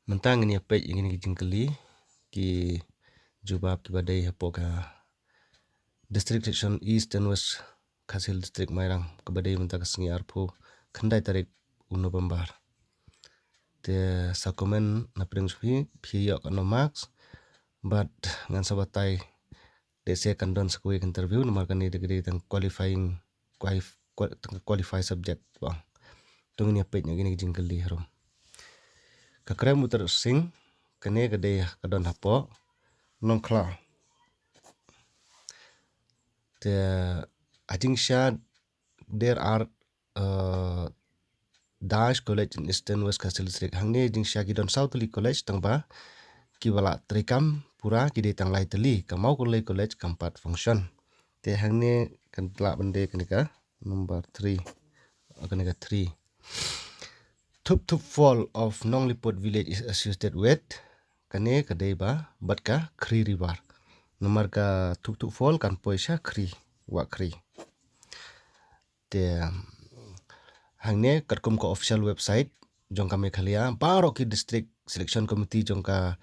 Mentang ini apa ini jengkeli ki jubab ki badai hapoka district section east and west Khasil district Mairang ke badai mentang kesengi arpo khandai tarik 1 November te sakomen na pring sui yok no max but ngan sabatai de se kan don sekui interview nomor kan ni degree tang qualify subject bang tung ni apa gini jengkeli harom kakrem muter sing kene gede kadon hapo nongkla te Ajingsha there are Dash College in Eastern West Khasil District hangne Jingsha ki don Southly College tangba ki wala trikam pura ki de tang lai teli kamau college kampat function te hangne kan tla bende kenika number 3 kenika 3 Thup Fall of Nonglipot village is associated with kane kadeba batka Kri river nomor ka Thup Fall kan poisha Kri wa Kri te hangne katkum ko official website jongka Meghalaya baro ki district selection committee jongka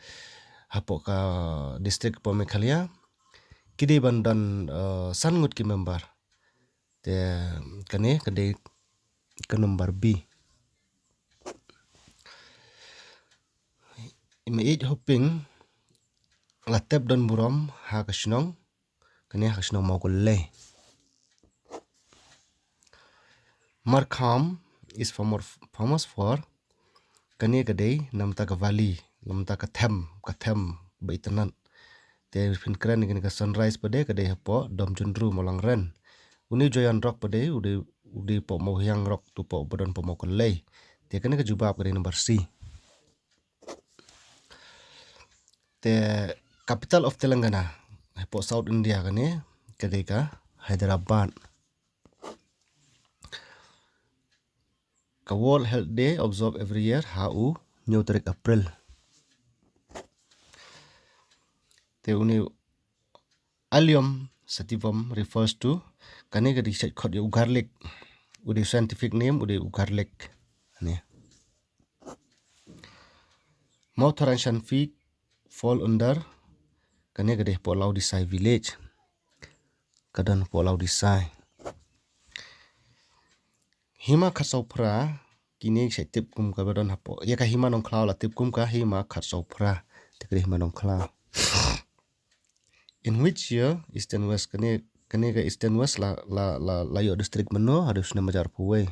hapoka district po Meghalaya kide bandan sangut ki member te kane kade ke nomor B ime hoping latep don burom ha kashnong kane kashnong mau kulle Markham is famous for kane kade namta ka valley namta ka them baitanan te fin kran kane ka sunrise pade kade hapo dom jundru molang ren uni joyan rock pade udi po mau hyang rock tu po bodon po mau kulle te kane ka jubab kade nomor C the capital of Telangana po South India kane kadeka Hyderabad ka World Health Day observed every year HU New Tarik April te uni Allium sativum refers to kane ka research khot garlic udi scientific name udi garlic ne Moutharan Feet fall under kane gede Pulau Disai village kadan Pulau Disai hima khatsopra kini setip kum ka badon hapo ya ka hima nong klau la tip kum ka hima khatsopra tikre hima nong klau in which year Eastern West kane ka Eastern West la yo district meno harus na majar puwe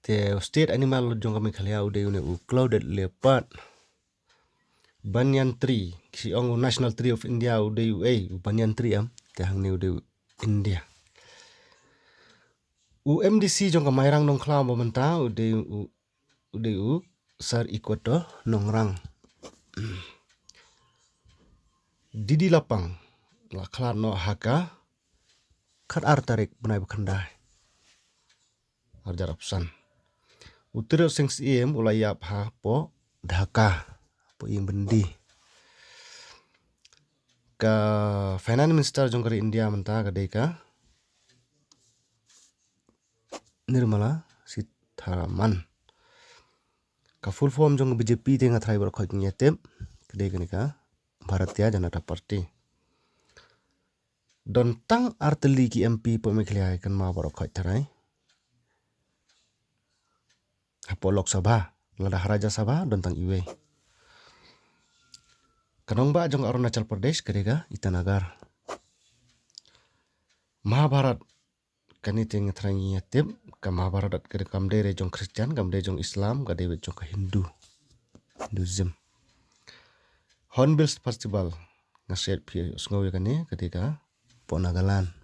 the state animal jong kami Meghalaya ude une clouded leopard banyan tree si ong national tree of India ude banyan tree am te hang ne ude India UMDC jong ka Mairang nong klau momenta ude sar equator nongrang Didi lapang la klar no haka khat artarik benai bakhandai arjar opsan Utiro sings ulayap ha po Dhaka po bendi ka finance minister jongkari India menta kadeka Nirmala Sitharaman ka full form jong BJP te ngathrai bar khoj nyetep kadeka nika Bharatiya Janata Party don tang arteli ki MP po Meghalaya kan ma bar khoj tharai hapo Lok Sabha lada Raja Sabha don tang iwe kanong ba jong Arunachal Pradesh kadeka Itanagar Mahabharat kani ting thrangi yatip ka Mahabharat kade kamde re jong Christian kamde jong Islam kade jong Hinduism Hornbill Festival ngaset phi sngowe kane kadeka po Nagaland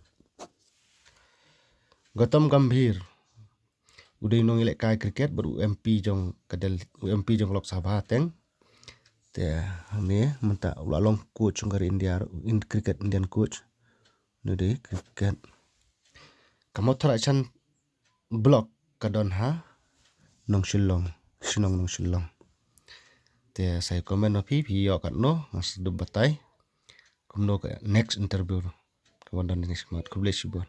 Gautam Gambhir uday nong ilek kai cricket baru UMP jong Lok Sabha teng te hame menta ulalong coach jong India in cricket Indian coach nude cricket kamothra chan block kadon ha nong Shillong te sai comment no phi yo kat no ngas dubatai kumno ka next interview kawan dan next mat kublesi bon